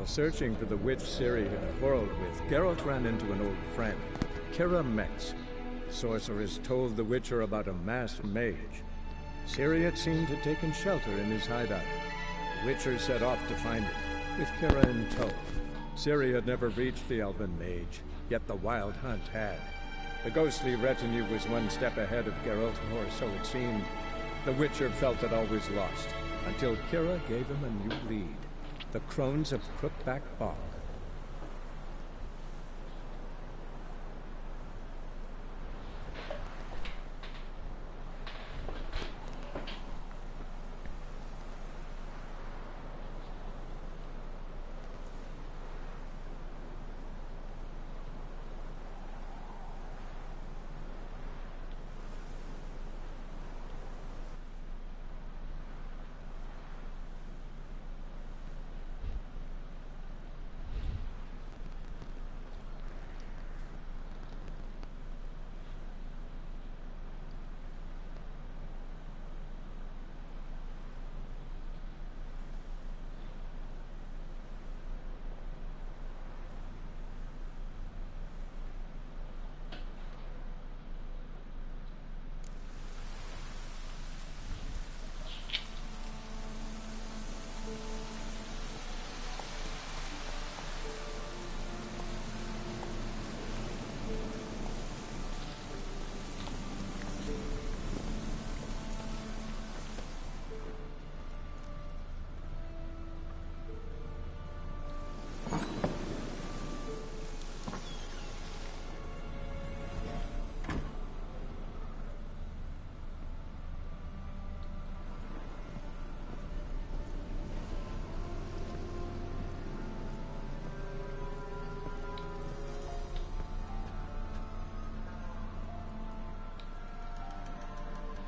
While searching for the witch Ciri had quarreled with, Geralt ran into an old friend, Kira Metz. The sorceress told the Witcher about a masked mage. Ciri had seemed to have taken shelter in his hideout. The Witcher set off to find it, with Kira in tow. Ciri had never reached the elven mage, yet the Wild Hunt had. The ghostly retinue was one step ahead of Geralt, or so it seemed. The Witcher felt it always lost, until Kira gave him a new lead. The Crones of Crookback Bog.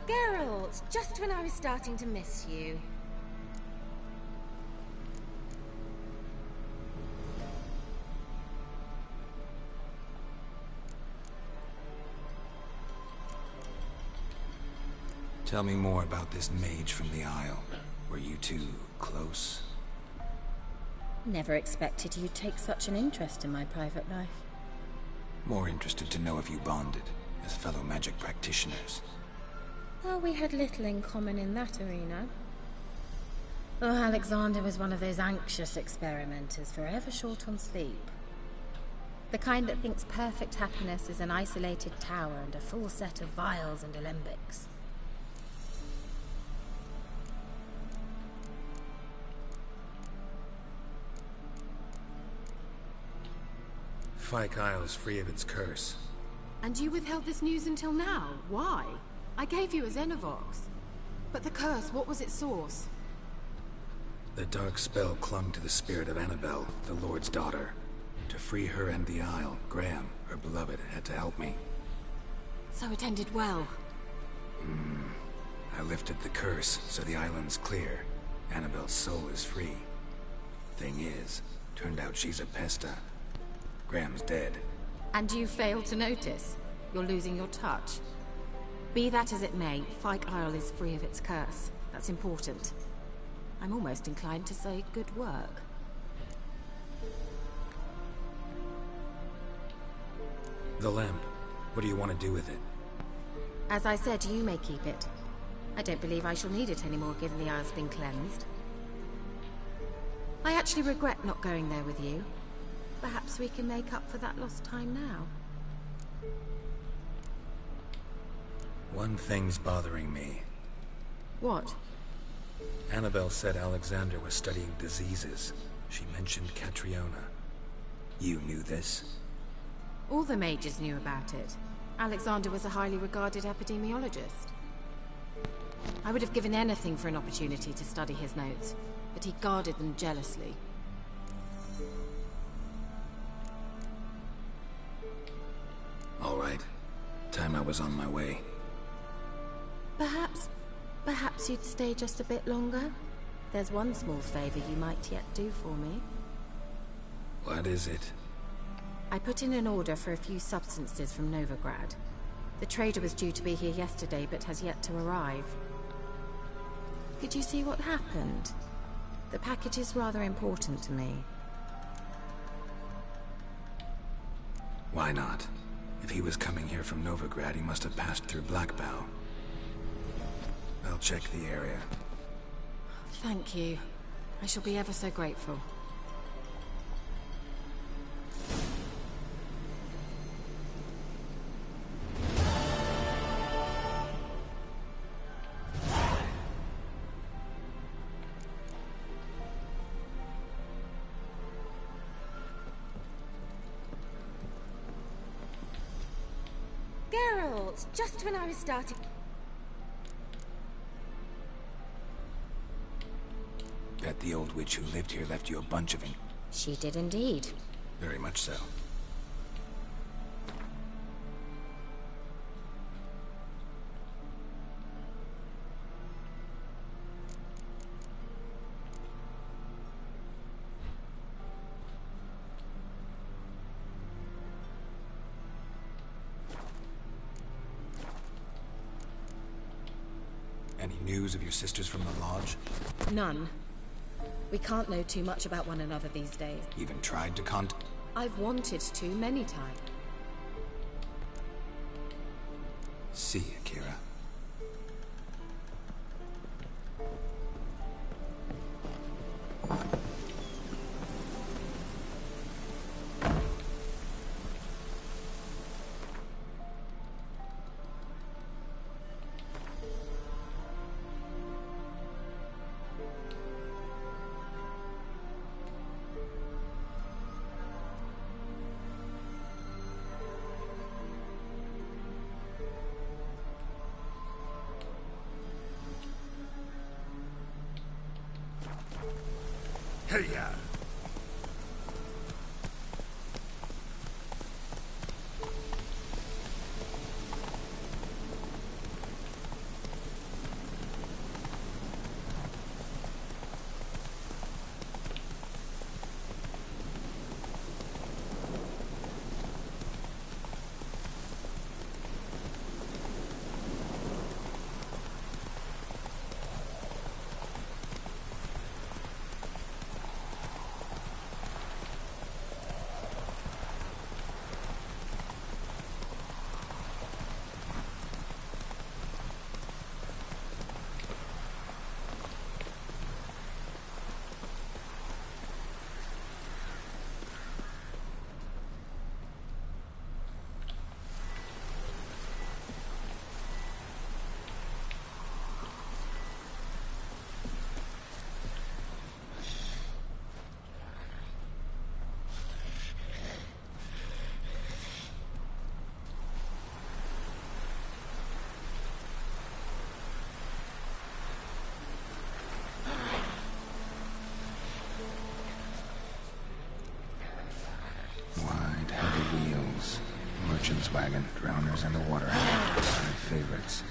Geralt, just when I was starting to miss you. Tell me more about this mage from the Isle. Were you two close? Never expected you'd take such an interest in my private life. More interested to know if you bonded, as fellow magic practitioners. Well, we had little in common in that arena. Oh, Alexander was one of those anxious experimenters, forever short on sleep. The kind that thinks perfect happiness is an isolated tower and a full set of vials and alembics. Fyke Isle's free of its curse. And you withheld this news until now? Why? I gave you a Xenovox. But the curse, what was its source? The dark spell clung to the spirit of Annabelle, the Lord's daughter. To free her and the Isle, Graham, her beloved, had to help me. So it ended well. I lifted the curse, so the island's clear. Annabelle's soul is free. Thing is, turned out she's a Pesta. Graham's dead. And you failed to notice? You're losing your touch. Be that as it may, Fyke Isle is free of its curse. That's important. I'm almost inclined to say good work. The lamp. What do you want to do with it? As I said, you may keep it. I don't believe I shall need it anymore, given the Isle's been cleansed. I actually regret not going there with you. Perhaps we can make up for that lost time now. One thing's bothering me. What? Annabelle said Alexander was studying diseases. She mentioned Catriona. You knew this? All the mages knew about it. Alexander was a highly regarded epidemiologist. I would have given anything for an opportunity to study his notes, but he guarded them jealously. All right. Time I was on my way. Perhaps you'd stay just a bit longer? There's one small favor you might yet do for me. What is it? I put in an order for a few substances from Novigrad. The trader was due to be here yesterday, but has yet to arrive. Could you see what happened? The package is rather important to me. Why not? If he was coming here from Novigrad, he must have passed through Blackbough. I'll check the area. Thank you. I shall be ever so grateful. Geralt, just when I was starting... Bet the old witch who lived here left you a bunch of She did indeed. Very much so. Any news of your sisters from the lodge? None. We can't know too much about one another these days. Even tried to contact? I've wanted to many times. See you, Kira. Hey-ya! Merchant's wagon, drowners, and the water. My favorites.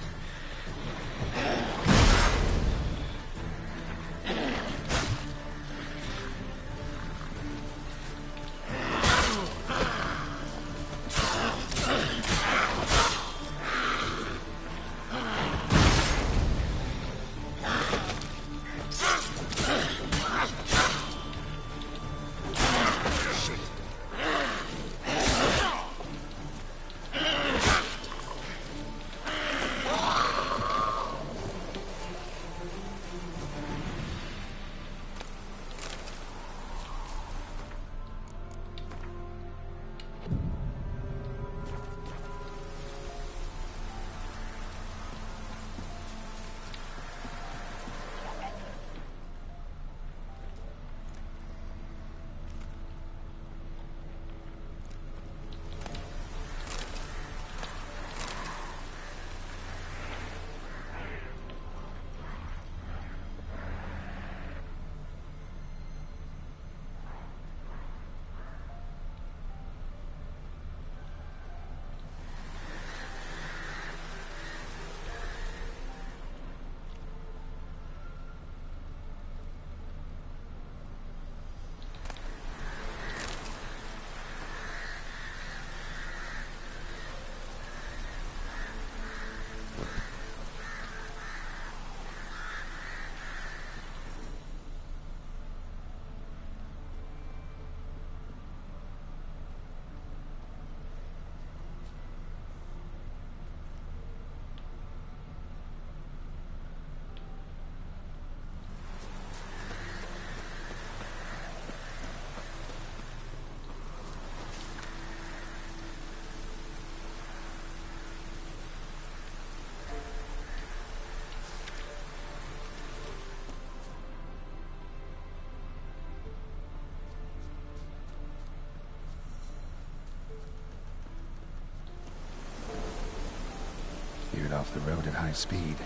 off the road at high speed.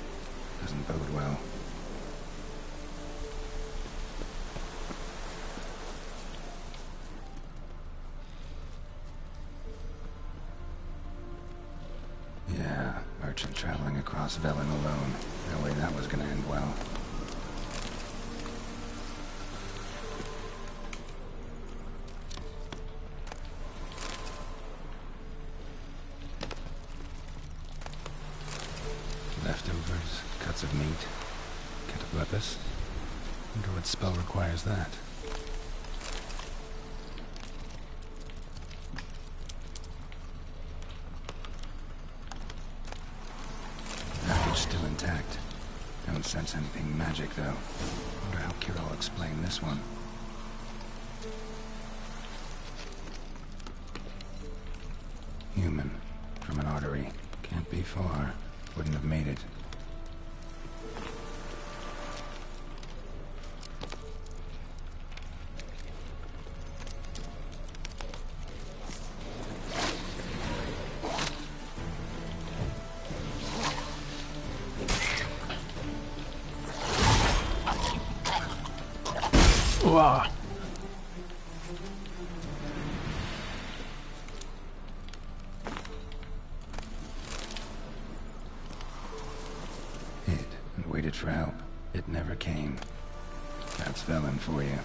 Doesn't bode well. Yeah, merchant traveling across Velen alone. No way that was gonna end well. Leftovers, cuts of meat, cataplepis. Wonder what spell requires that. Package still intact. Don't sense anything magic though. Wonder how Kira will explain this one. Human, from an artery. Can't be far. Wouldn't have made it. Wow. Hid and waited for help. It never came. That's Velen for you.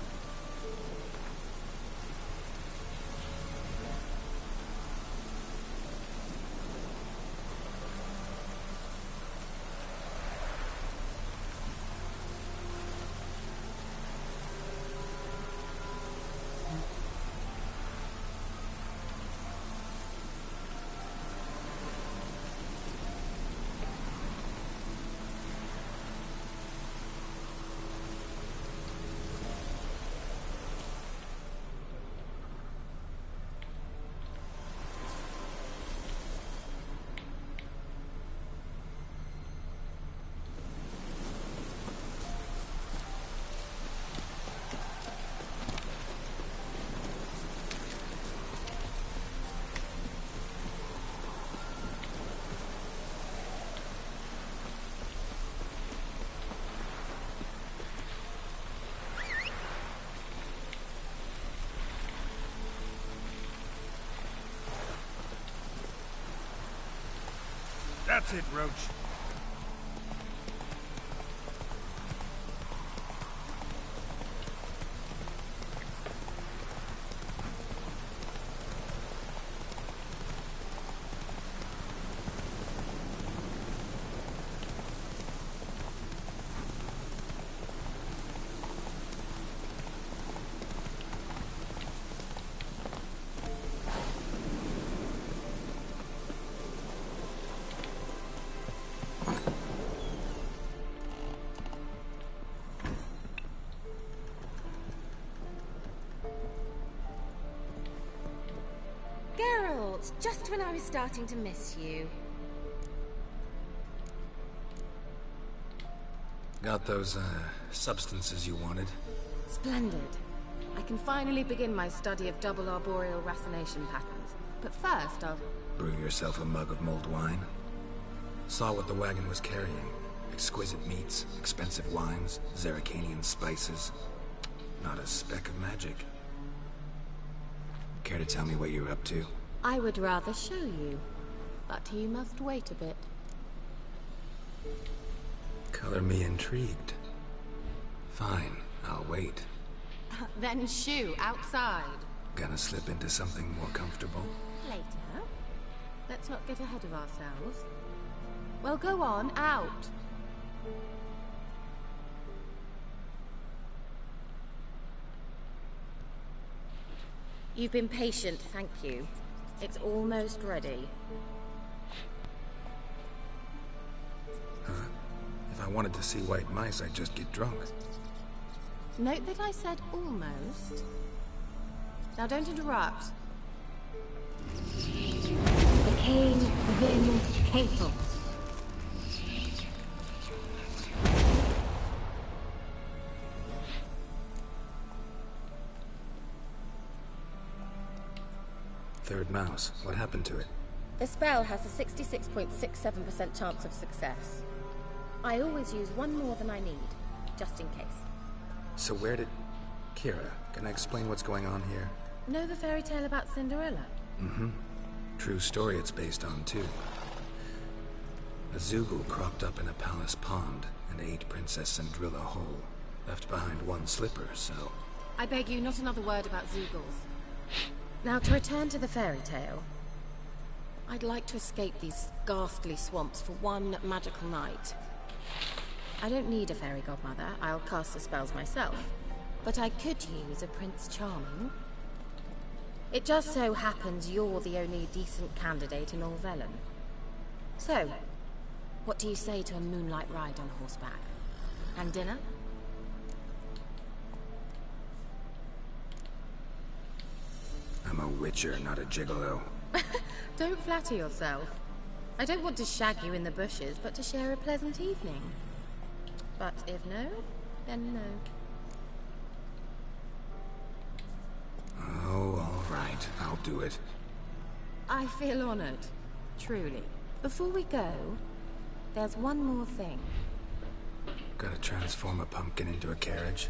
That's it, Roach. Geralt, just when I was starting to miss you. Got those, substances you wanted? Splendid. I can finally begin my study of double arboreal racination patterns. But first, I'll... Brew yourself a mug of mulled wine? Saw what the wagon was carrying. Exquisite meats, expensive wines, Zerrikanian spices. Not a speck of magic. Care to tell me what you're up to? I would rather show you, but you must wait a bit. Color me intrigued. Fine, I'll wait. Then shoo, outside. Gonna slip into something more comfortable? Later. Let's not get ahead of ourselves. Well, go on, out. You've been patient, thank you. It's almost ready. If I wanted to see white mice, I'd just get drunk. Note that I said almost. Now don't interrupt. The King Vin Cathal. Third mouse. What happened to it? The spell has a 66.67% chance of success. I always use one more than I need, just in case. So where did... Kira, can I explain what's going on here? Know the fairy tale about Cinderella? Mm-hmm. True story it's based on, too. A Zoogle cropped up in a palace pond and ate Princess Cinderella whole. Left behind one slipper, so... I beg you, not another word about Zoogles. Now, to return to the fairy tale. I'd like to escape these ghastly swamps for one magical night. I don't need a fairy godmother, I'll cast the spells myself. But I could use a Prince Charming. It just so happens you're the only decent candidate in all Velen. So, what do you say to a moonlight ride on horseback? And dinner? I'm a witcher, not a gigolo. Don't flatter yourself. I don't want to shag you in the bushes, but to share a pleasant evening. But if no, then no. Oh, all right. I'll do it. I feel honored. Truly. Before we go, there's one more thing. Gotta transform a pumpkin into a carriage?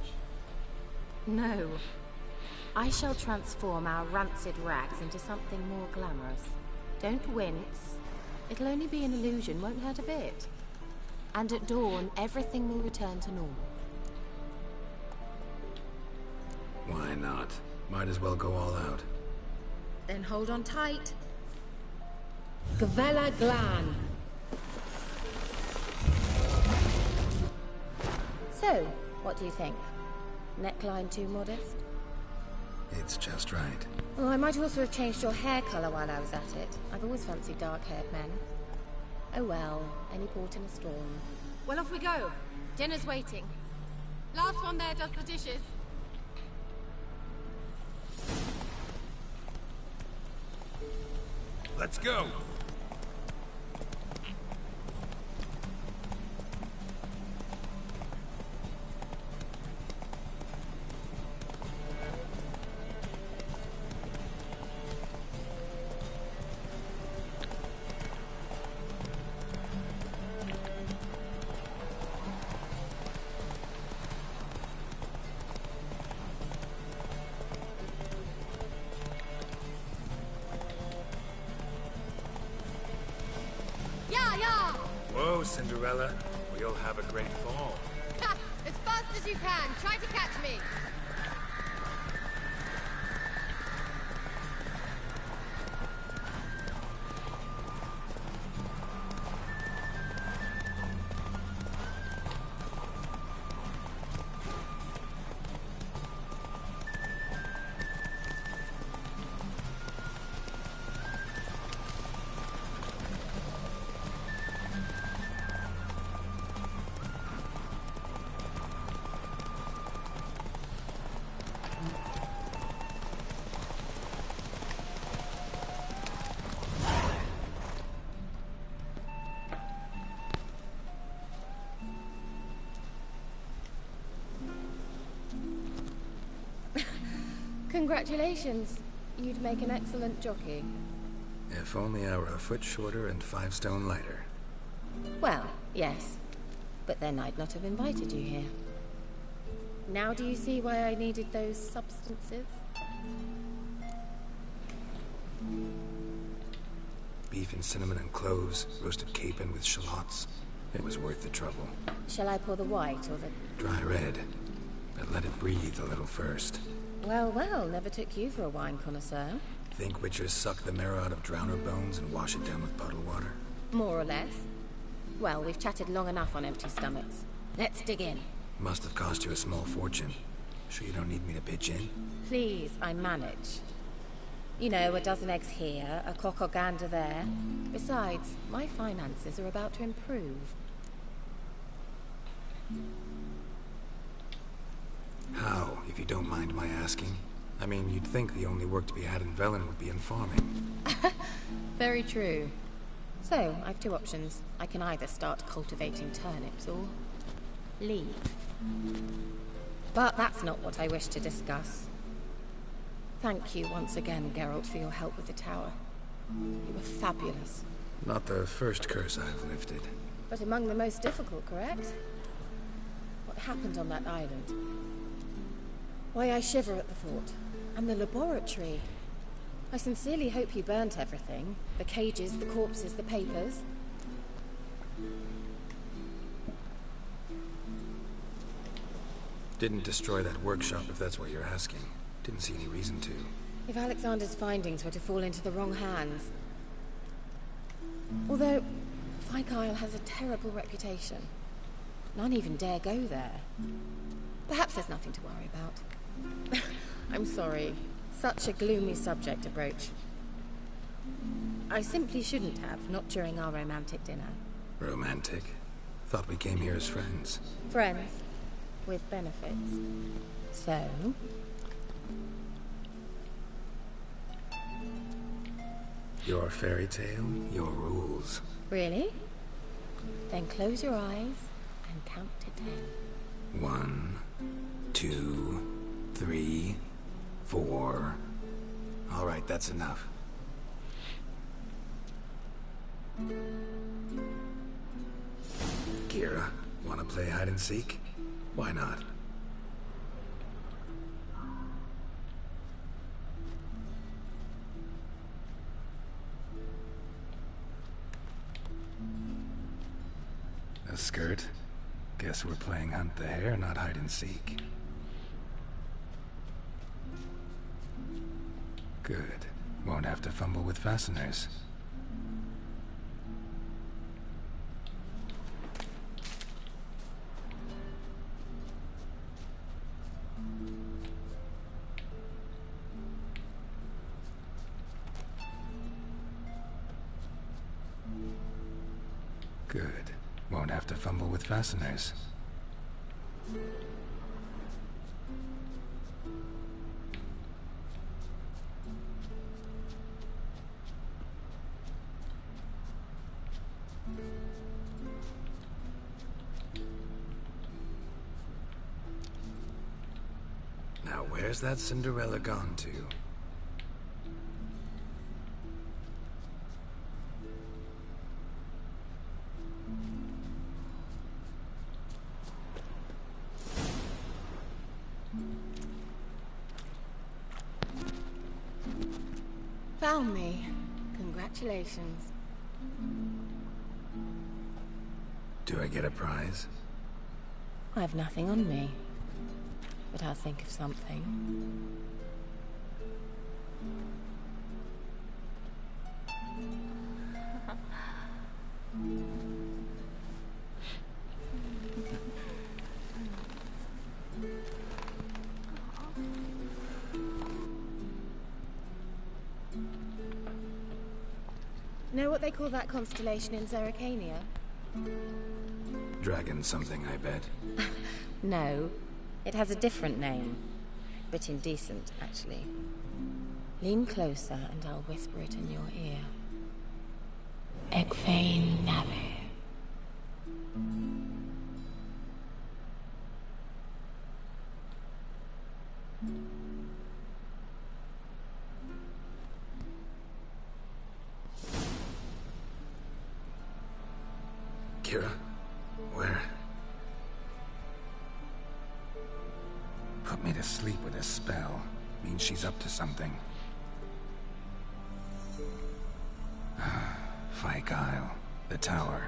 No. I shall transform our rancid rags into something more glamorous. Don't wince. It'll only be an illusion, won't hurt a bit. And at dawn, everything will return to normal. Why not? Might as well go all out. Then hold on tight. Gavella Glan. So, what do you think? Neckline too modest? It's just right. Oh, I might also have changed your hair colour while I was at it. I've always fancied dark-haired men. Oh well, any port in a storm. Well, off we go. Dinner's waiting. Last one there does the dishes. Let's go! Whoa, Cinderella. We'll have a great fall. Ha! As fast as you can. Try to catch me. Congratulations. You'd make an excellent jockey. If only I were a foot shorter and 5 stone lighter. Well, yes. But then I'd not have invited you here. Now do you see why I needed those substances? Beef and cinnamon and cloves, roasted capon with shallots. It was worth the trouble. Shall I pour the white or the... Dry red, but let it breathe a little first. Well, well, never took you for a wine connoisseur. Think witchers suck the marrow out of drowner bones and wash it down with puddle water? More or less. Well, we've chatted long enough on empty stomachs. Let's dig in. Must have cost you a small fortune. Sure you don't need me to pitch in? Please, I manage. You know, a dozen eggs here, a cock or gander there. Besides, my finances are about to improve. How, if you don't mind my asking? I mean, you'd think the only work to be had in Velen would be in farming. Very true. So, I've 2 options. I can either start cultivating turnips or... leave. But that's not what I wish to discuss. Thank you once again, Geralt, for your help with the tower. You were fabulous. Not the first curse I've lifted. But among the most difficult, correct? What happened on that island? Why I shiver at the thought. And the laboratory. I sincerely hope you burnt everything. The cages, the corpses, the papers. Didn't destroy that workshop, if that's what you're asking. Didn't see any reason to. If Alexander's findings were to fall into the wrong hands... Although, Fyke Isle has a terrible reputation. None even dare go there. Perhaps there's nothing to worry about. I'm sorry. Such a gloomy subject to broach. I simply shouldn't have, not during our romantic dinner. Romantic? Thought we came here as friends. Friends. With benefits. So... Your fairy tale, your rules. Really? Then close your eyes and count to 10. 1, 2, 3, 4. All right, that's enough. Kira, wanna play hide and seek? Why not? A skirt? Guess we're playing hunt the hare, not hide and seek. Good. Won't have to fumble with fasteners. Good. Won't have to fumble with fasteners. Now, where's that Cinderella gone to? Found me. Congratulations. Do I get a prize? I have nothing on me. But I'll think of something. Know what they call that constellation in Zerrikania? Dragon something, I bet. No. It has a different name. Bit indecent, actually. Lean closer and I'll whisper it in your ear. Egfain Nave. Kira? Where? Put me to sleep with a spell. Means she's up to something. Fyke Isle. The tower.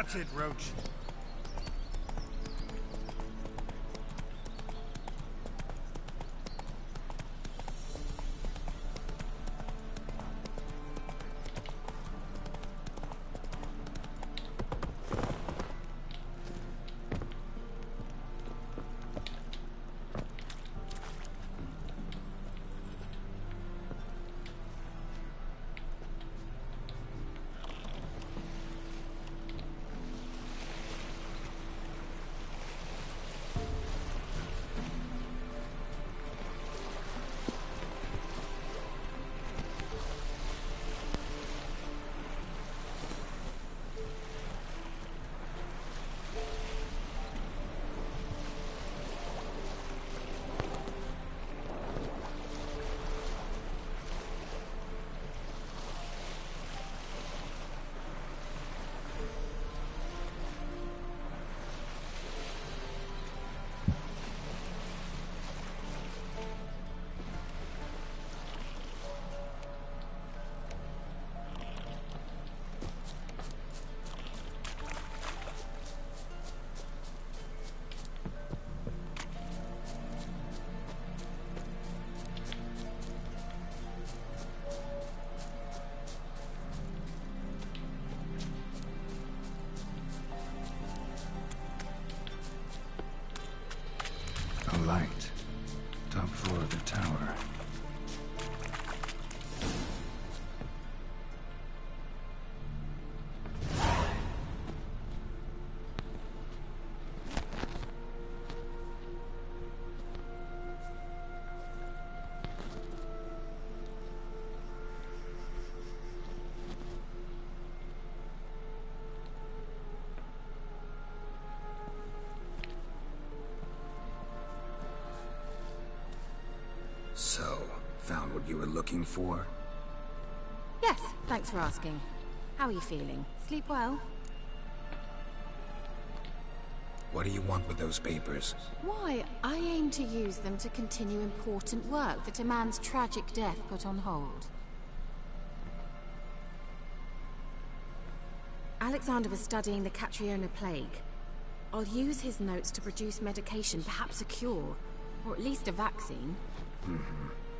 That's it, Roach. Light. Top floor of the tower. So, found what you were looking for? Yes, thanks for asking. How are you feeling? Sleep well? What do you want with those papers? Why, I aim to use them to continue important work that a man's tragic death put on hold. Alexander was studying the Catriona plague. I'll use his notes to produce medication, perhaps a cure, or at least a vaccine.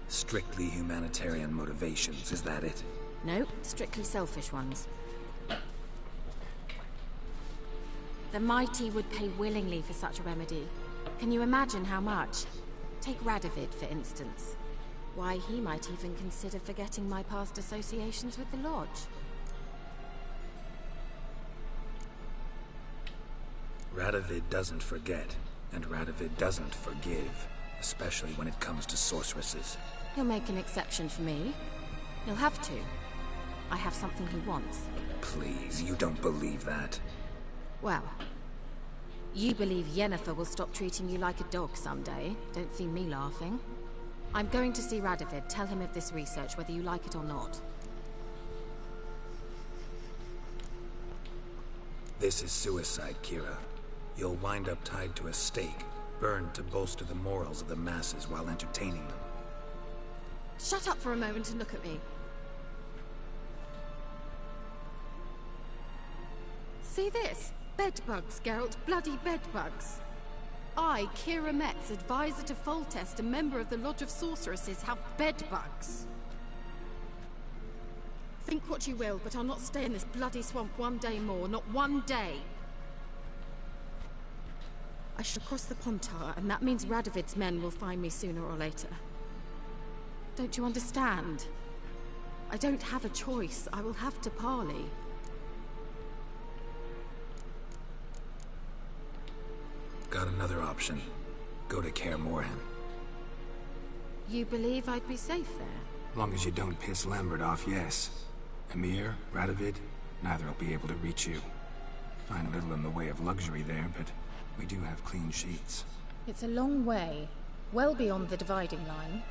Strictly humanitarian motivations, is that it? No, strictly selfish ones. The mighty would pay willingly for such a remedy. Can you imagine how much? Take Radovid, for instance. Why, he might even consider forgetting my past associations with the Lodge. Radovid doesn't forget, and Radovid doesn't forgive, especially when it comes to sorceresses. He'll make an exception for me. He'll have to. I have something he wants. Please, you don't believe that. Well, you believe Yennefer will stop treating you like a dog someday. Don't see me laughing. I'm going to see Radovid. Tell him of this research, whether you like it or not. This is suicide, Kira. You'll wind up tied to a stake, burned to bolster the morals of the masses while entertaining them. Shut up for a moment and look at me. See this? Bedbugs, Geralt. Bloody bedbugs. I, Kira Metz, advisor to Foltest, a member of the Lodge of Sorceresses, have bedbugs. Think what you will, but I'll not stay in this bloody swamp one day more. Not one day. I shall cross the Pontar, and that means Radovid's men will find me sooner or later. Don't you understand? I don't have a choice. I will have to parley. Got another option. Go to Kaer Morhen. You believe I'd be safe there? Long as you don't piss Lambert off, yes. Emhyr, Radovid, neither will be able to reach you. Find little in the way of luxury there, but we do have clean sheets. It's a long way, well beyond the dividing line.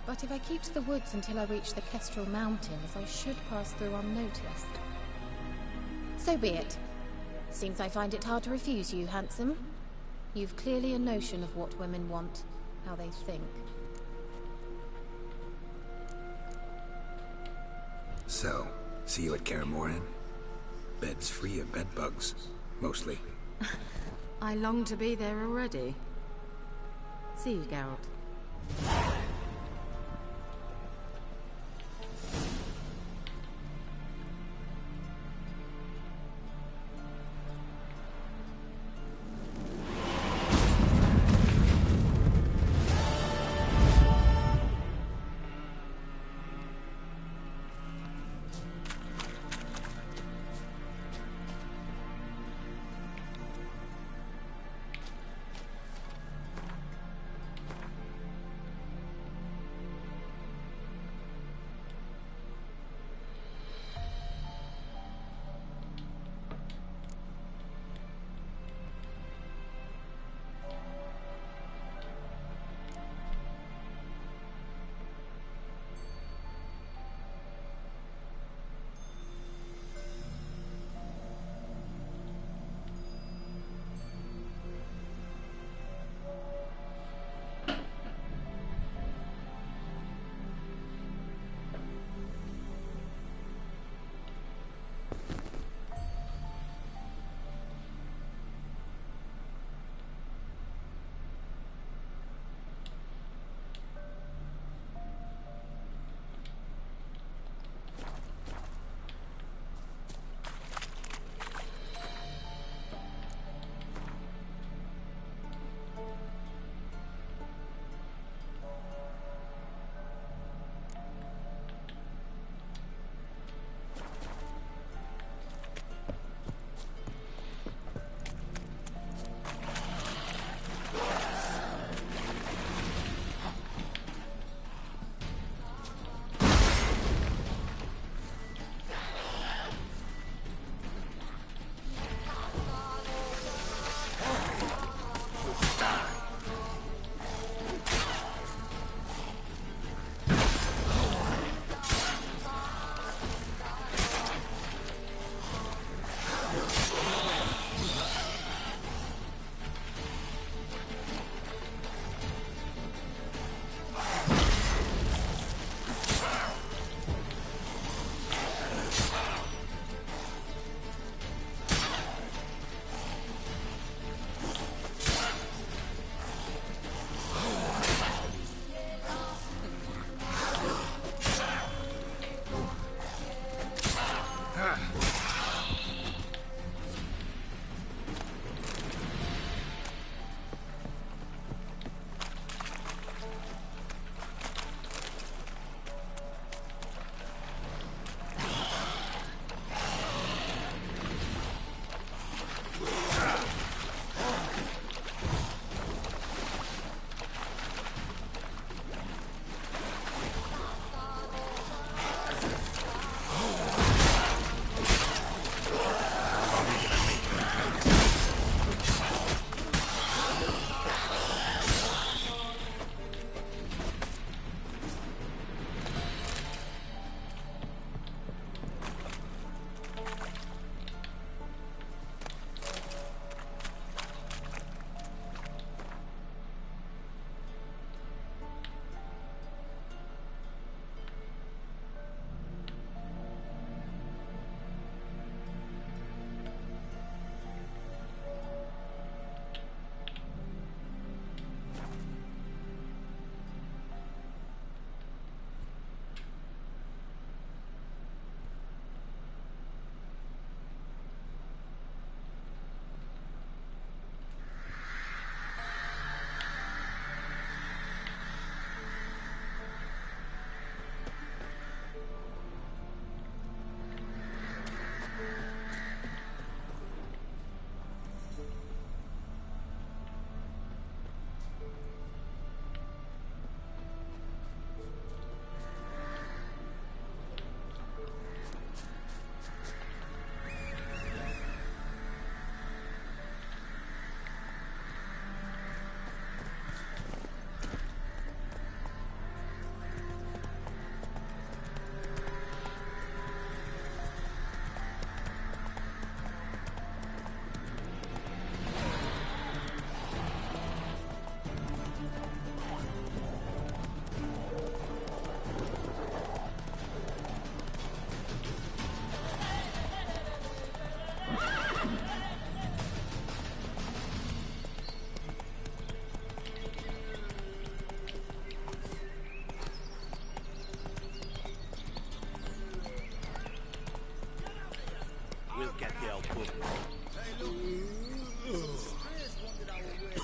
But if I keep to the woods until I reach the Kestrel Mountains, I should pass through unnoticed. So be it. Seems I find it hard to refuse you, handsome. You've clearly a notion of what women want, how they think. So, see you at Kaer Morhen? Beds free of bedbugs, mostly. I long to be there already. See you, Geralt.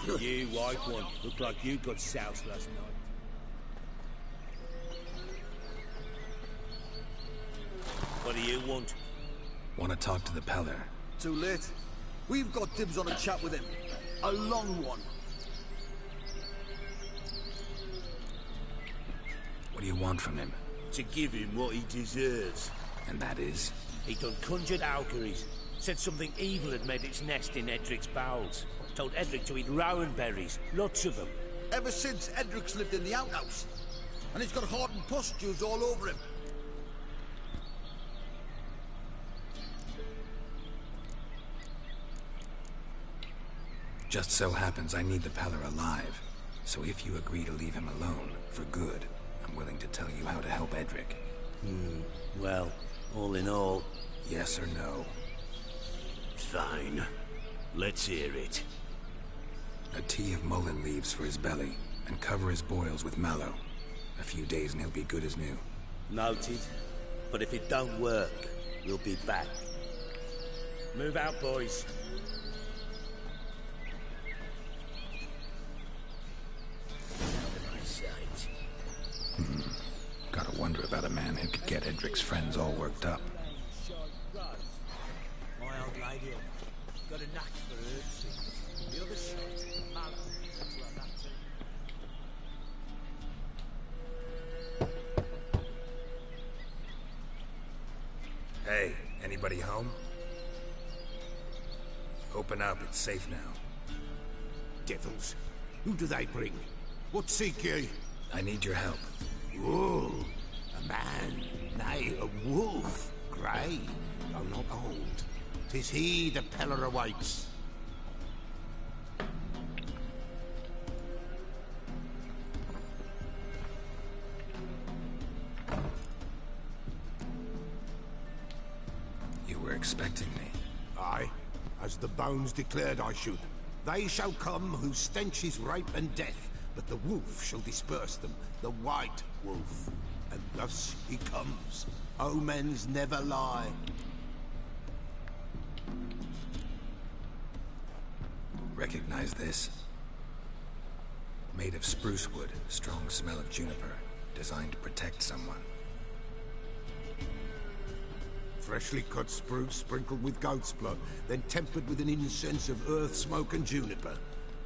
You white one, look like you got soused last night. What do you want? Want to talk to the Peller. Too late. We've got dibs on a chat with him. A long one. What do you want from him? To give him what he deserves. And that is? He done conjured Auguries. Said something evil had made its nest in Edric's bowels. Told Edric to eat rowan berries, lots of them. Ever since Edric's lived in the outhouse. And he's got hardened pustules all over him. Just so happens I need the Peller alive. So if you agree to leave him alone, for good, I'm willing to tell you how to help Edric. Well, all in all... Yes or no? Fine. Let's hear it. A tea of mullein leaves for his belly, and cover his boils with mallow. A few days and he'll be good as new. Noted. But if it don't work, we'll be back. Move out, boys. Gotta wonder about a man who could get Edric's friends all worked up. My old lady got a knack for herb seeds. The other shot, mallow. Hey, anybody home? Open up, it's safe now. Devils. Who do they bring? What seek ye? I need your help. Oh, a man, nay, a wolf. Grey, though not old. 'Tis he the Peller awaits. You were expecting me. Aye, as the bones declared I should. They shall come whose stench is rape and death, but the wolf shall disperse them, the white wolf. And thus he comes. Omens never lie. Recognize this? Made of spruce wood, strong smell of juniper, designed to protect someone. Freshly cut spruce sprinkled with goat's blood, then tempered with an incense of earth, smoke and juniper.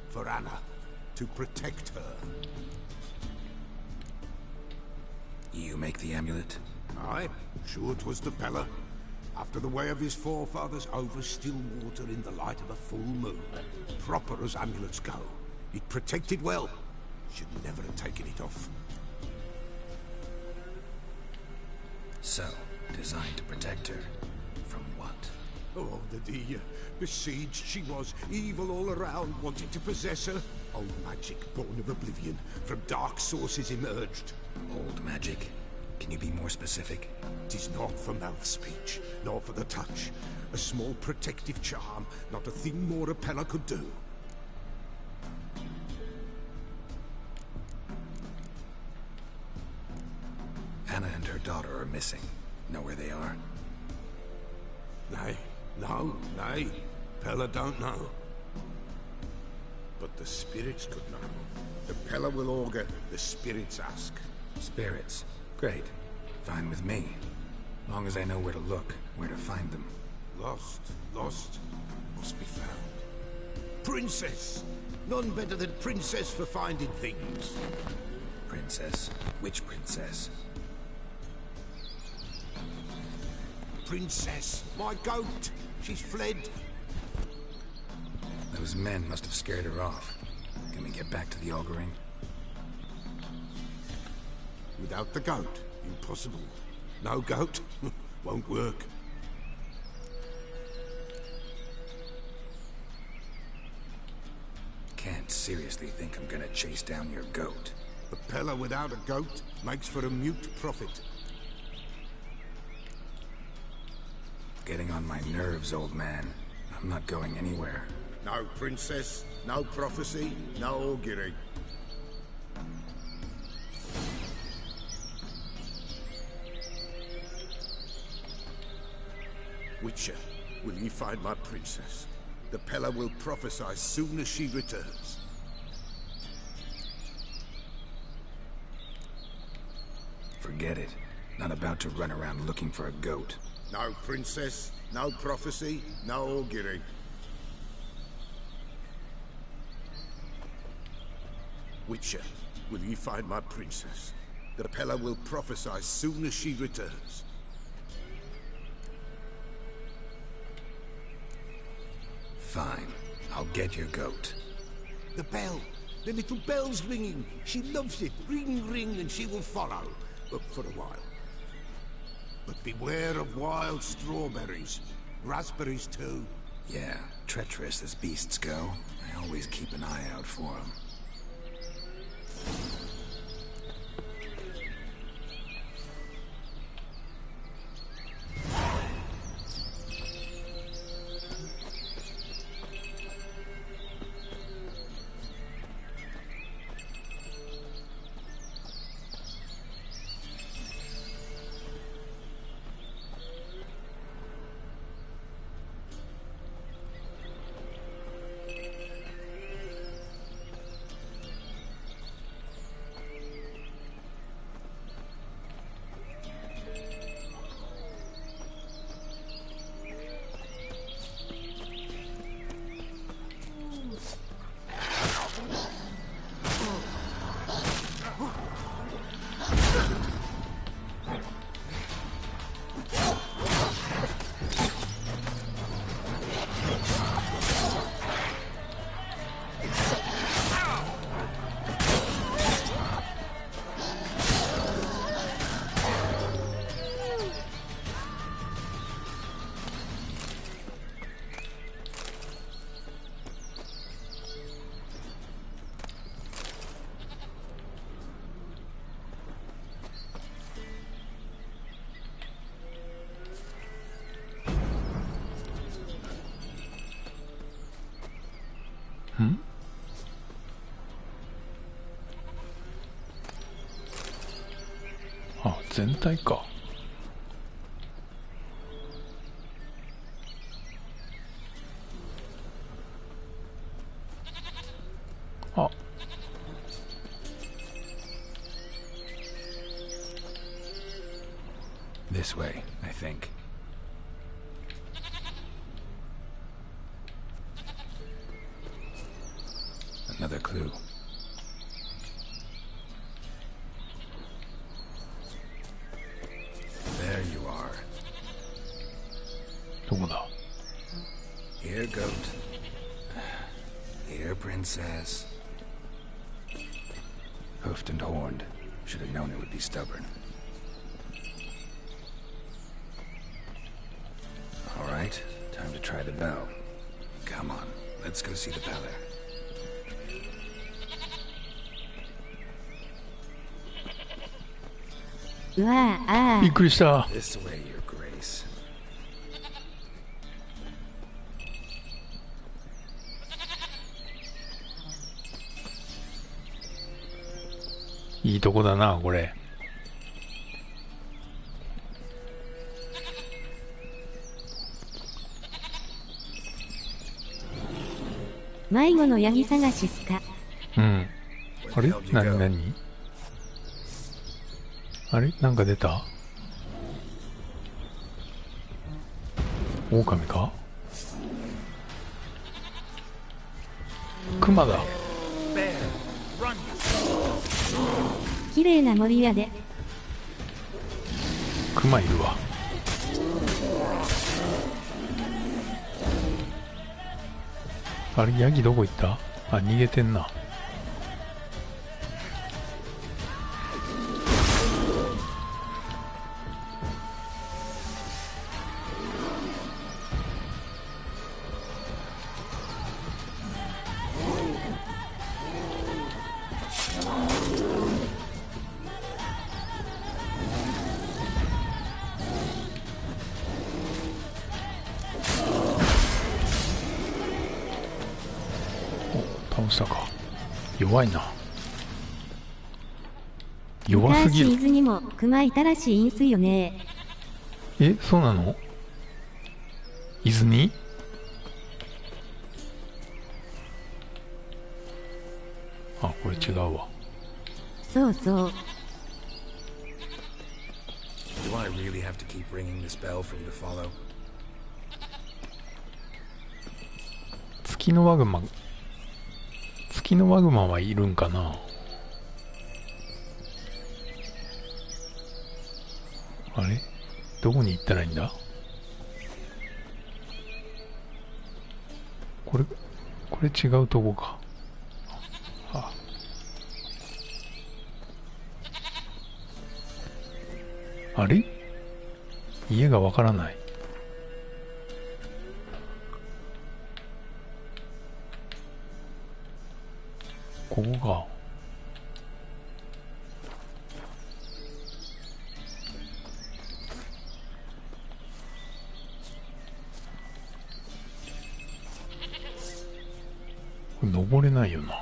For Anna, to protect her. You make the amulet? Aye, sure 'twas the Peller. After the way of his forefathers, over still water in the light of a full moon. Proper as amulets go. It protected well. Should never have taken it off. So, designed to protect her. From what? Oh, the besieged she was. Evil all around, wanted to possess her. Old magic, born of oblivion, from dark sources emerged. Old magic? Can you be more specific? 'Tis not for mouth speech, nor for the touch. A small protective charm, not a thing more a Peller could do. Anna and her daughter are missing. Know where they are? Nay, nay. Peller don't know. But the spirits could know. The Peller will augur, the spirits ask. Spirits. Great. Fine with me. Long as I know where to look, where to find them. Lost, must be found. Princess! None better than Princess for finding things. Princess? Which princess? Princess, my goat! She's fled. Those men must have scared her off. Can we get back to the auguring? Without the goat, impossible. No goat, won't work. Can't seriously think I'm gonna chase down your goat. The Peller without a goat makes for a mute prophet. Getting on my nerves, old man. I'm not going anywhere. No princess, no prophecy, no augury. Witcher, will ye find my princess? The Peller will prophesy soon as she returns. forget it. Not about to run around looking for a goat. No princess, no prophecy, no augury. Witcher, will you find my princess? The Pella will prophesy soon as she returns. Fine. I'll get your goat. The bell. The little bell's ringing. She loves it. Ring, ring, and she will follow. But for a while. But beware of wild strawberries. Raspberries, too. Yeah, treacherous as beasts go. I always keep an eye out for them.あ、全体か。あ、This way, I think. Another clue. There you are. どこだ? Here, goat. Here, princess. Hoofed and horned. Should have known it would be stubborn. All right, time to try the bell. Come on, let's go see the Pella. うわあ、びっくりした。This way, your grace. いいとこだな、これ。迷子のヤギ探しすか。うん。あれ？何何？あれ？なんか出た？狼か？熊だ。綺麗な森やで。熊いるわ。あれ、ヤギどこ行った？あ、逃げてんな。倒したか。弱いな。弱すぎる。昔伊豆にも熊いたらしいんすよね。え、そうなの？伊豆に？あ、これ違うわ。そうそう。I really have to keep ringing this bell for you to follow? 月のワグマはいるんかな。あれどこに行ったらいいんだ。これ違うとこか。あれ家がわからない。ここか。これ登れないよな。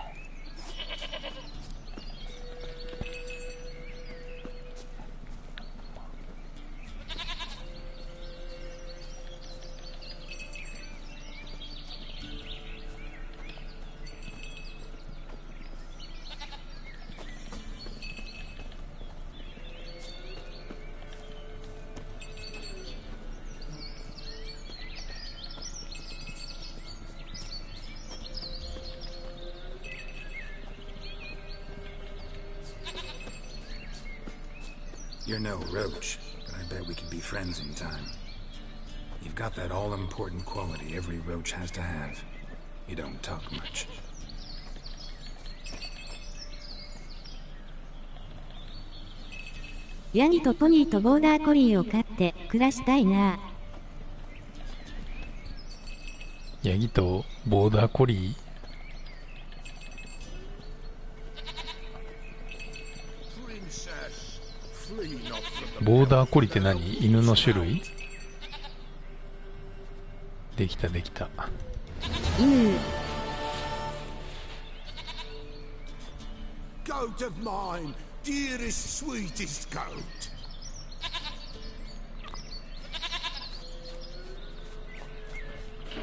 You're no roach, but I bet we could be friends in time. You've got that all-important quality every roach has to have. You don't talk much. ヤギとポニーとボーダーコリーを飼って暮らしたいな。ヤギとボーダーコリー。ボーダーコリーって何？犬の種類？できた。犬。Goat of mine, dearest, sweetest goat.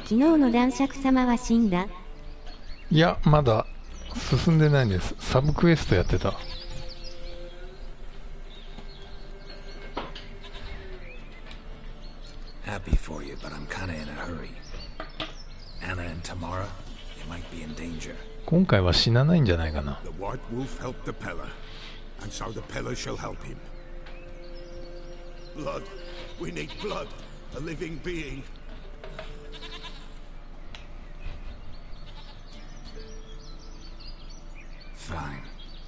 昨日の男爵様は死んだ。いや、まだ進んでないんです。サブクエストやってた。Happy for you, but I'm kinda in a hurry. Anna and Tamara, they might be in danger. 今回は死なないんじゃないかな。 The White Wolf helped the Peller, and so the Peller shall help him. Blood. We need blood. A living being. Fine.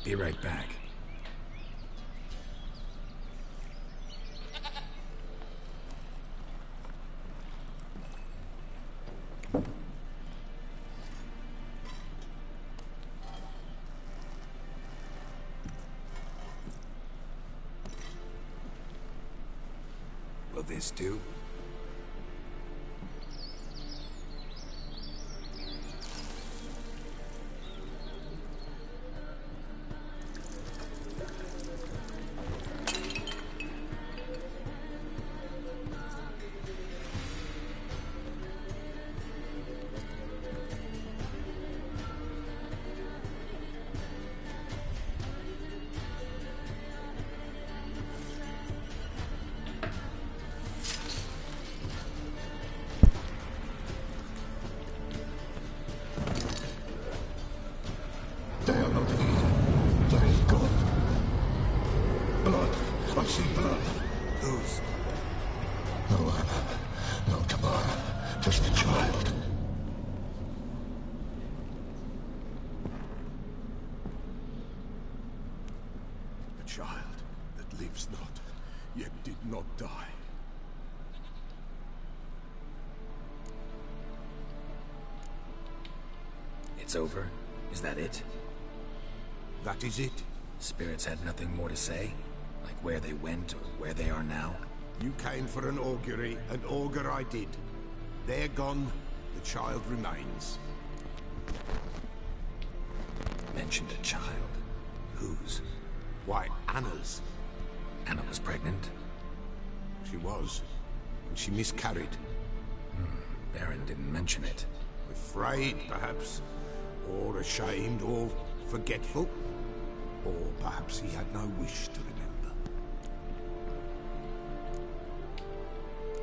Be right back. Will this do? It's over? Is that it? That is it. Spirits had nothing more to say? Like where they went or where they are now? You came for an augury, and augur I did. They're gone, the child remains. Mentioned a child. Whose? Why, Anna's. Anna was pregnant? She was. And she miscarried. Baron didn't mention it. Afraid, perhaps. Or ashamed, or forgetful. Or perhaps he had no wish to remember.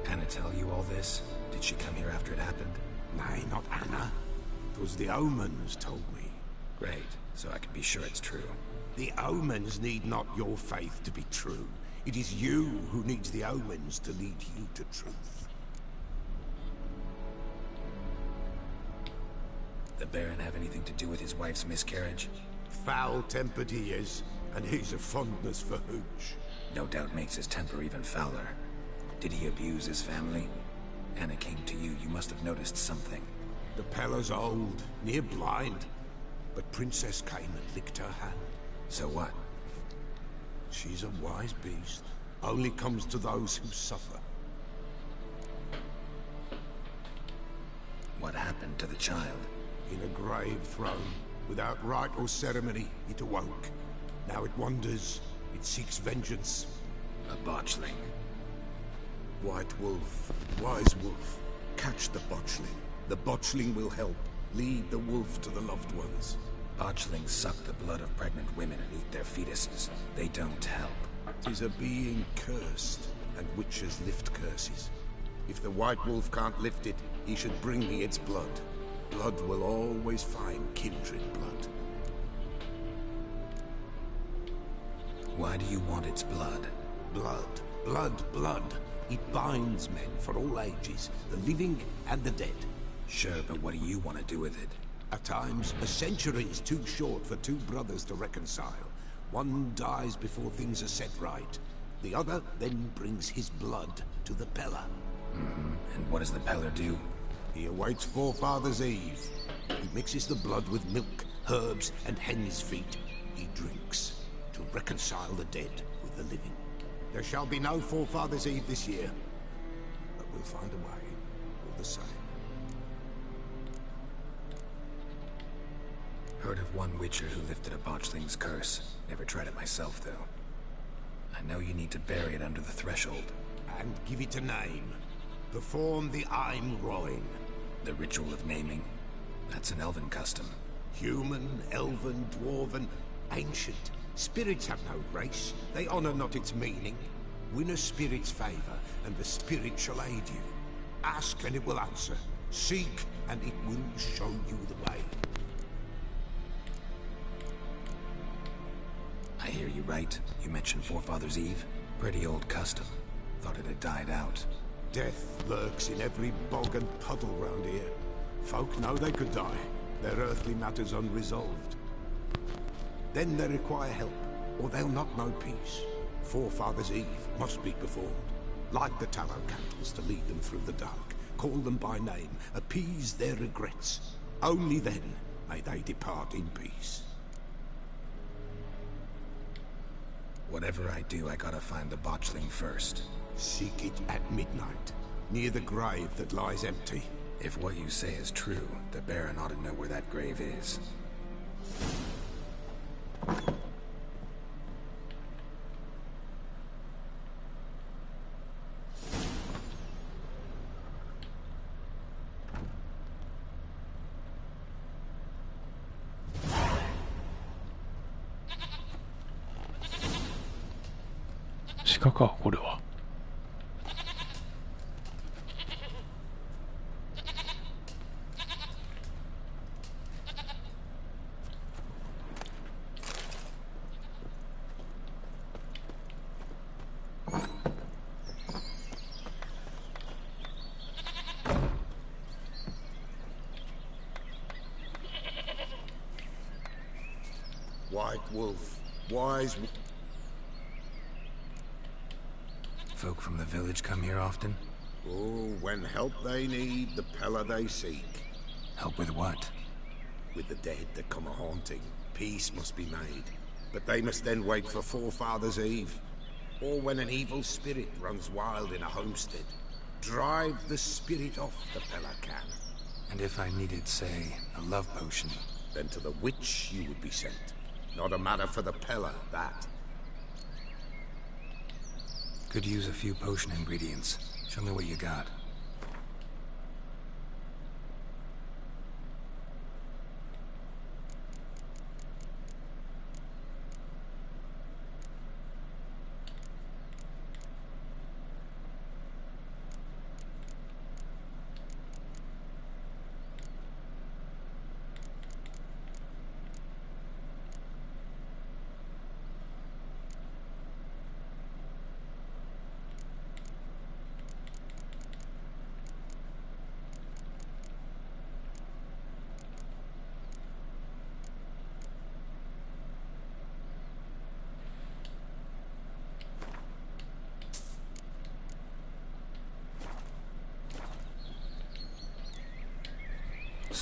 Anna tell you all this? Did she come here after it happened? Nay, not Anna. It was the omens told me. Great, so I can be sure it's true. The omens need not your faith to be true. It is you who needs the omens to lead you to truth. The Baron have anything to do with his wife's miscarriage? Foul-tempered he is, and he's a fondness for hooch. No doubt makes his temper even fouler. Did he abuse his family? Anna came to you, you must have noticed something. The Pella's old, near blind, but Princess came and licked her hand. So what? She's a wise beast. Only comes to those who suffer. What happened to the child? In a grave thrown, without rite or ceremony, it awoke. Now it wanders, it seeks vengeance. A botchling. White Wolf, wise wolf, catch the botchling. The botchling will help. Lead the wolf to the loved ones. Botchlings suck the blood of pregnant women and eat their fetuses. They don't help. 'Tis a being cursed, and witches lift curses. If the White Wolf can't lift it, he should bring me its blood. Blood will always find kindred blood. Why do you want its blood? Blood, blood, blood. It binds men for all ages, the living and the dead. Sure, but what do you want to do with it? At times, a century is too short for two brothers to reconcile. One dies before things are set right. The other then brings his blood to the Pella. And what does the Peller do? He awaits Forefathers' Eve. He mixes the blood with milk, herbs, and hen's feet. He drinks to reconcile the dead with the living. There shall be no Forefathers' Eve this year, but we'll find a way, all the same. Heard of one witcher who lifted a botchling's curse. Never tried it myself, though. I know you need to bury it under the threshold. And give it a name. Perform the Aim Roin. The ritual of naming? That's an elven custom. Human, elven, dwarven, ancient. Spirits have no race. They honor not its meaning. Win a spirit's favor, and the spirit shall aid you. Ask, and it will answer. Seek, and it will show you the way. I hear you right. You mentioned Forefathers' Eve? Pretty old custom. Thought it had died out. Death lurks in every bog and puddle round here. Folk know they could die, their earthly matters unresolved. Then they require help, or they'll not know peace. Forefathers' Eve must be performed. Light the tallow candles to lead them through the dark. Call them by name, appease their regrets. Only then may they depart in peace. Whatever I do, I gotta find the botchling first. Seek it at midnight, near the grave that lies empty. If what you say is true, the Baron ought to know where that grave is.鹿か、これは。White Wolf, wise... Folk from the village come here often? Oh, when help they need, the Pella they seek. Help with what? With the dead that come a-haunting, peace must be made. But they must then wait for Forefathers' Eve. Or when an evil spirit runs wild in a homestead. Drive the spirit off, the Pella can. And if I needed, say, a love potion? Then to the witch you would be sent. Not a matter for the Pella, that. Could use a few potion ingredients. Show me what you got.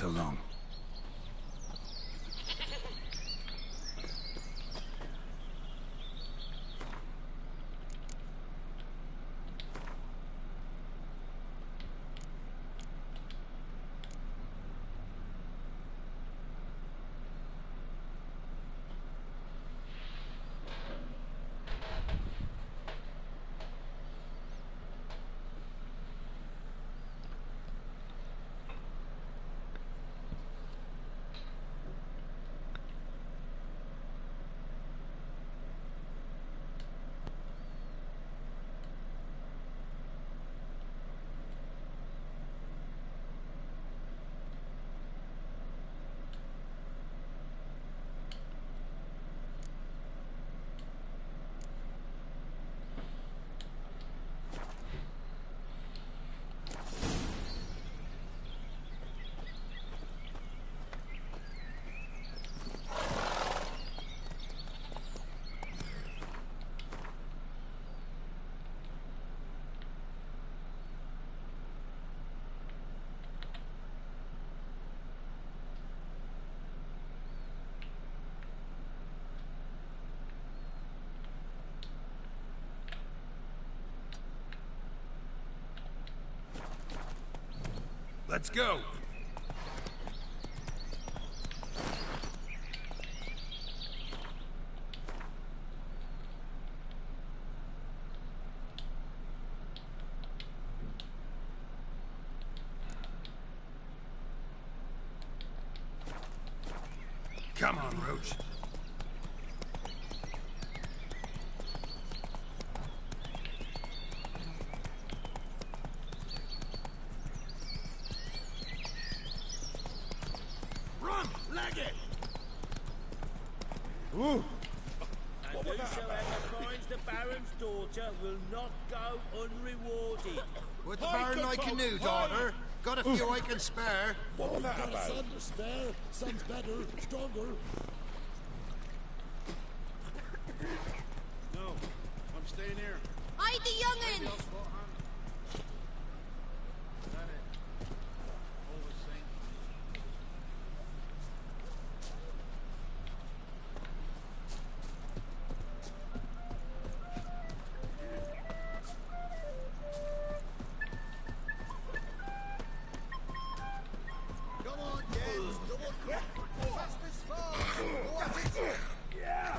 so long. Let's go! Come on, Roach. Run! Leg it! Ooh! And whosoever finds the Baron's daughter will not go unrewarded. Would the Baron like a new daughter? Got a few I can spare. What was that Got a about? son to spare. Son's better, stronger. No, I'm staying here. Hide the young'uns! Come on, James. Double quick. Fast as far. Go at it. Yeah!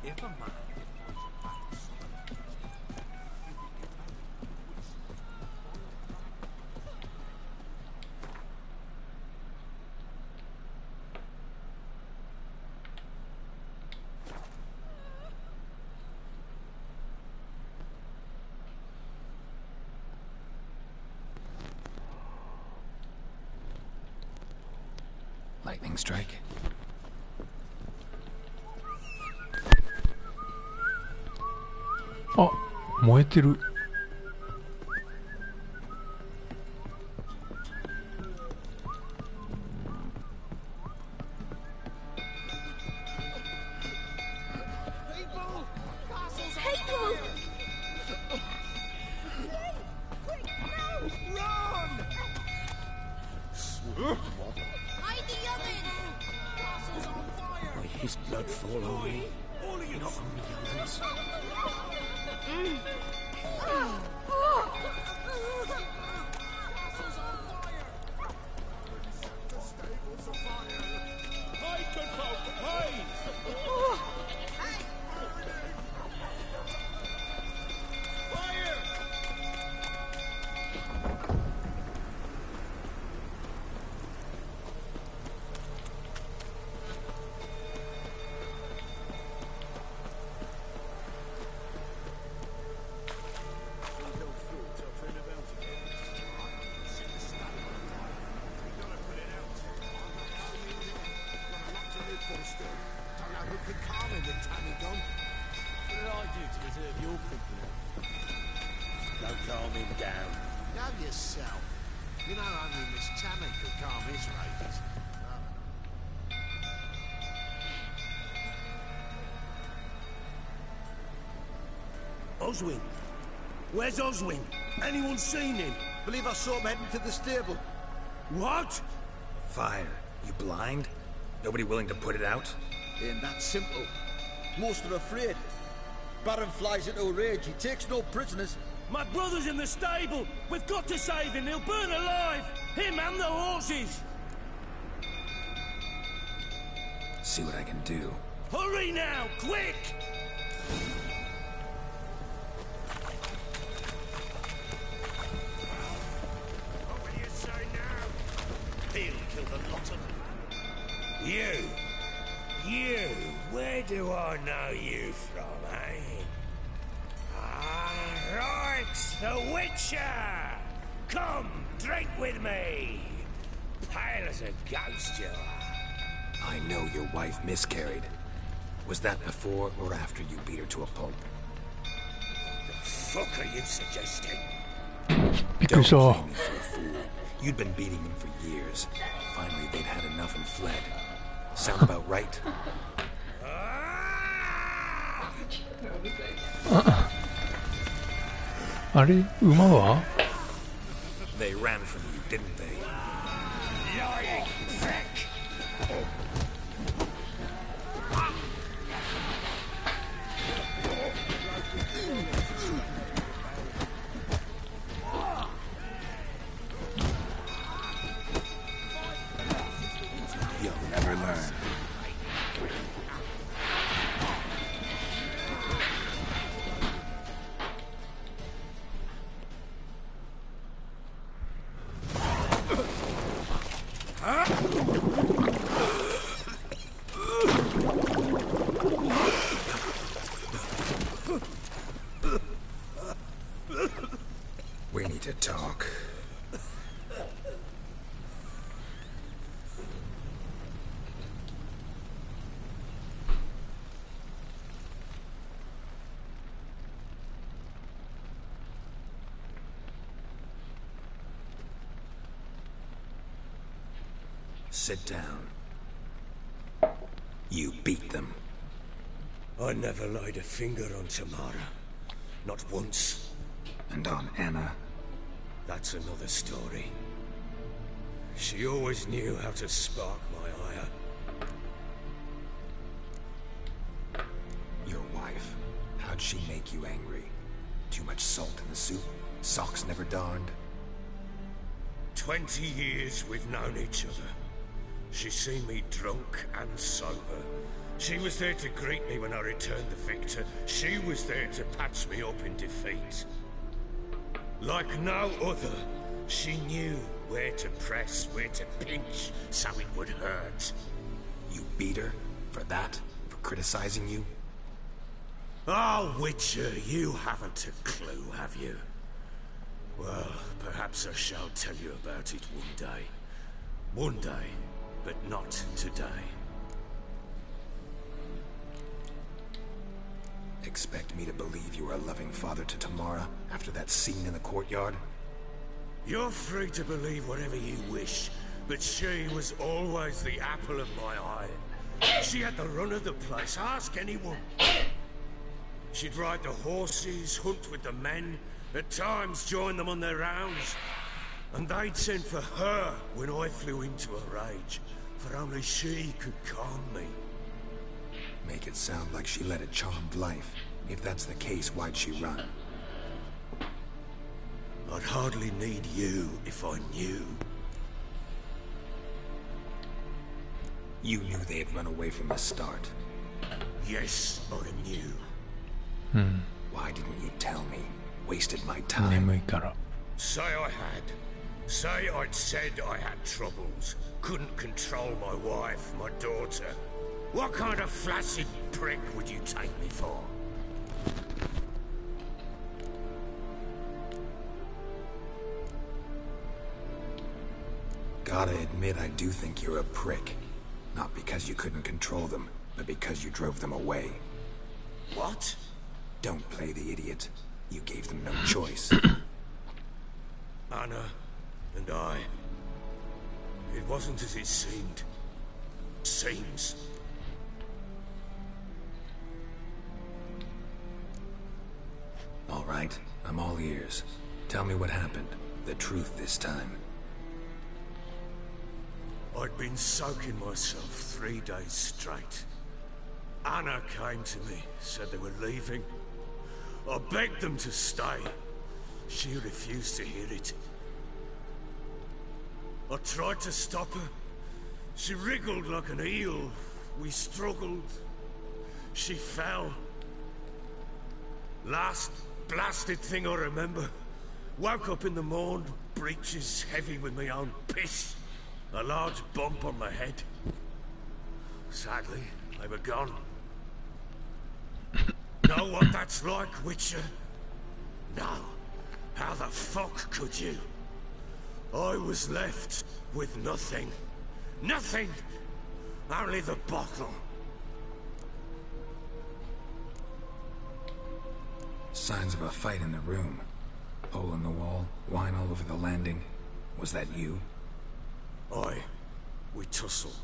If a man Lightning strike.あ、燃えてる。Hide the young'uns! Castle's on fire! may his blood fall on me, not on me young'uns. Castle's on fire! The stable's afire! Hide, good folk! Hide! Fire! Don't calm him down. Go yourself. You know only Miss Tammy could calm his rages. Oswin? Where's Oswin? Anyone seen him? Believe I saw him heading to the stable. What? Fire. You blind? Nobody willing to put it out? Ain't that simple. Most are afraid. Baron flies into a rage. He takes no prisoners. My brother's in the stable. We've got to save him. He'll burn alive. Him and the horses. See what I can do. Hurry now, quick! What will you say now? He'll kill the lot of them. You, where do I know you from, eh? Ah, right, the Witcher! Come, drink with me! Pale as a ghost you are. I know your wife miscarried. Was that before or after you beat her to a pulp? The fuck are you suggesting? Don't play me for a fool. You'd been beating them for years. Finally, they'd had enough and fled. Sound about right? They ran from you, didn't they? Lying prick! You'll never learn. We need to talk. Sit down. You beat them. I never laid a finger on Tamara. Not once. And on Anna? That's another story. She always knew how to spark my ire. Your wife. How'd she make you angry? Too much salt in the soup? Socks never darned? 20 years we've known each other. She's seen me drunk and sober. She was there to greet me when I returned the victor. She was there to patch me up in defeat. Like no other, she knew where to press, where to pinch, so it would hurt. You beat her? For that? For criticizing you? Oh, Witcher, you haven't a clue, have you? Well, perhaps I shall tell you about it one day. One day, but not today. Expect me to believe you were a loving father to Tamara after that scene in the courtyard? You're free to believe whatever you wish, but she was always the apple of my eye. She had the run of the place, ask anyone. She'd ride the horses, hunt with the men, at times join them on their rounds. And they'd send for her when I flew into a rage, for only she could calm me. Make it sound like she led a charmed life. If that's the case, why'd she run? I'd hardly need you if I knew. You knew they had run away from the start. Yes, I knew. Why didn't you tell me? Wasted my time. Say I had. Say I'd said I had troubles. Couldn't control my wife, my daughter. What kind of flaccid prick would you take me for? Gotta admit, I do think you're a prick. Not because you couldn't control them, but because you drove them away. What? Don't play the idiot. You gave them no choice. Anna and I. It wasn't as it seemed. Seems. All right, I'm all ears. Tell me what happened. The truth this time. I'd been soaking myself 3 days straight. Anna came to me, said they were leaving. I begged them to stay. She refused to hear it. I tried to stop her. She wriggled like an eel. We struggled. She fell. Last blasted thing I remember. Woke up in the morn, breeches heavy with my own piss. A large bump on my head. Sadly, they were gone. Know what that's like, Witcher? No. How the fuck could you? I was left with nothing. Nothing! Only the bottle. Signs of a fight in the room. Hole in the wall, wine all over the landing. Was that you? Aye. We tussled.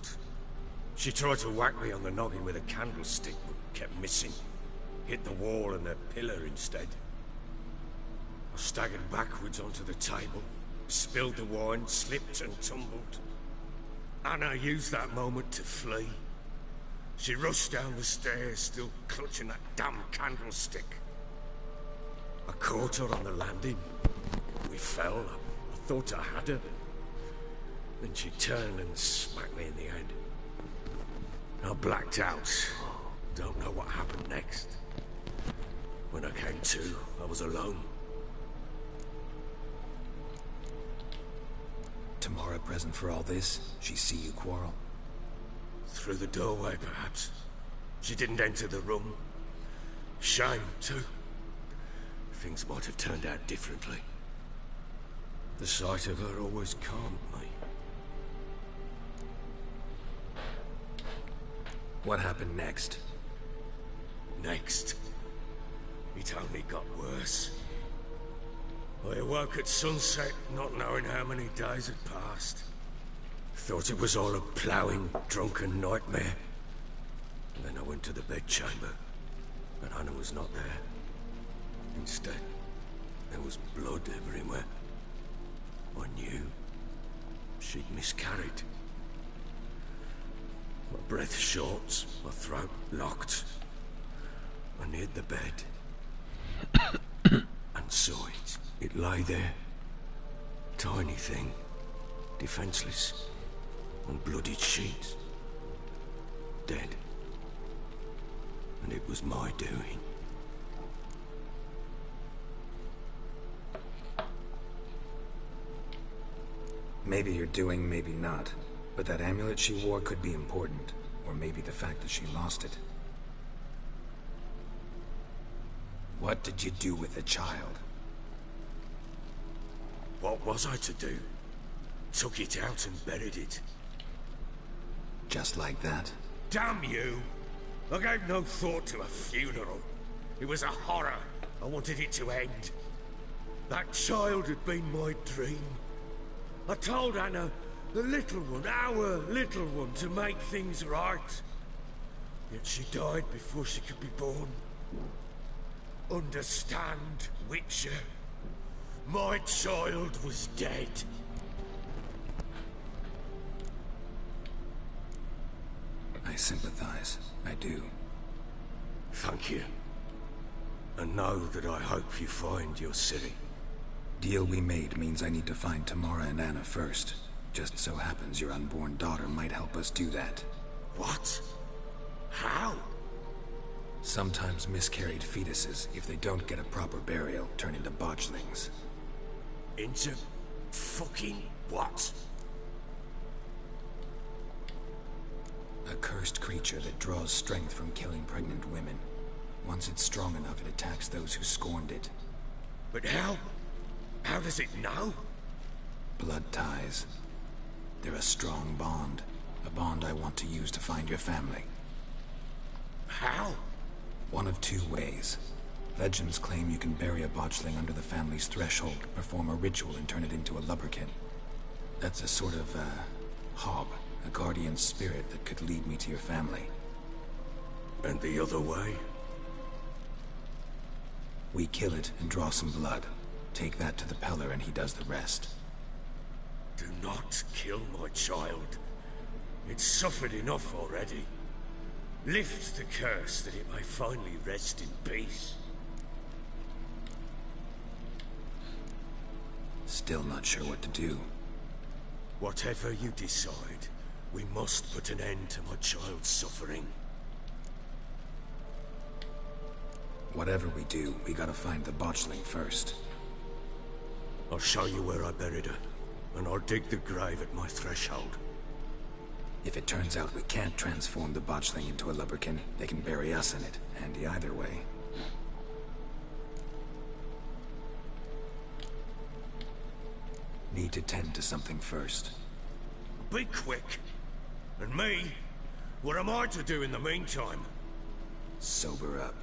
She tried to whack me on the noggin with a candlestick, but kept missing. Hit the wall and the pillar instead. I staggered backwards onto the table, spilled the wine, slipped and tumbled. Anna used that moment to flee. She rushed down the stairs, still clutching that damn candlestick. I caught her on the landing. We fell. I thought I had her. Then she turned and smacked me in the head. I blacked out. Don't know what happened next. When I came to, I was alone. Tamara present for all this? She see you quarrel? Through the doorway, perhaps. She didn't enter the room. Shame, too. Things might have turned out differently. The sight of her always calmed me. What happened next? Next? It only got worse. I awoke at sunset, not knowing how many days had passed. Thought it was all a ploughing, drunken nightmare. And then I went to the bedchamber, but Anna was not there. Instead, there was blood everywhere. I knew she'd miscarried. My breath short, my throat locked. I neared the bed and saw it. It lay there. Tiny thing. Defenseless. On bloodied sheets. Dead. And it was my doing. Maybe you're doing, maybe not. But that amulet she wore could be important. Or maybe the fact that she lost it. What did you do with the child? What was I to do? Took it out and buried it. Just like that? Damn you! I gave no thought to a funeral. It was a horror. I wanted it to end. That child had been my dream. I told Anna, the little one, our little one, to make things right. Yet she died before she could be born. Understand, Witcher? My child was dead. I sympathize. I do. Thank you. And know that I hope you find your Ciri. Deal we made means I need to find Tamara and Anna first. Just so happens your unborn daughter might help us do that. What? How? Sometimes miscarried fetuses, if they don't get a proper burial, turn into botchlings. Into fucking what? A cursed creature that draws strength from killing pregnant women. Once it's strong enough, it attacks those who scorned it. But how? How does it know? Blood ties. They're a strong bond. A bond I want to use to find your family. How? One of two ways. Legends claim you can bury a botchling under the family's threshold, perform a ritual and turn it into a lubberkin. That's a sort of, hob. A guardian spirit that could lead me to your family. And the other way? We kill it and draw some blood. Take that to the Peller and he does the rest. Do not kill my child. It's suffered enough already. Lift the curse that it may finally rest in peace. Still not sure what to do. Whatever you decide, we must put an end to my child's suffering. Whatever we do, we gotta find the botchling first. I'll show you where I buried her, and I'll dig the grave at my threshold. If it turns out we can't transform the botchling into a lubberkin, they can bury us in it. Handy either way. Need to tend to something first. Be quick. And me? What am I to do in the meantime? Sober up.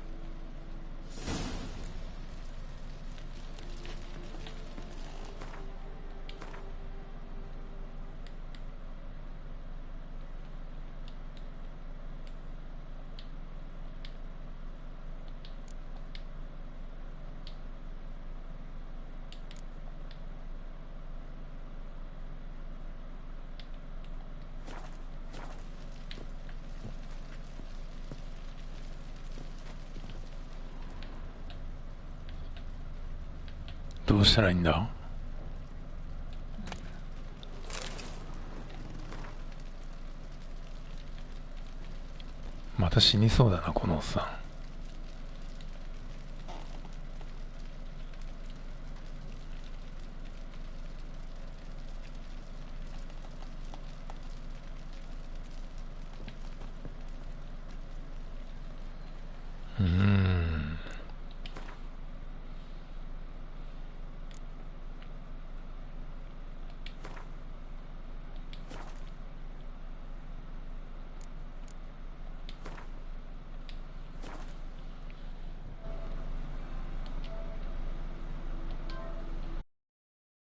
どうしたらいいんだ。また死にそうだなこのおっさん。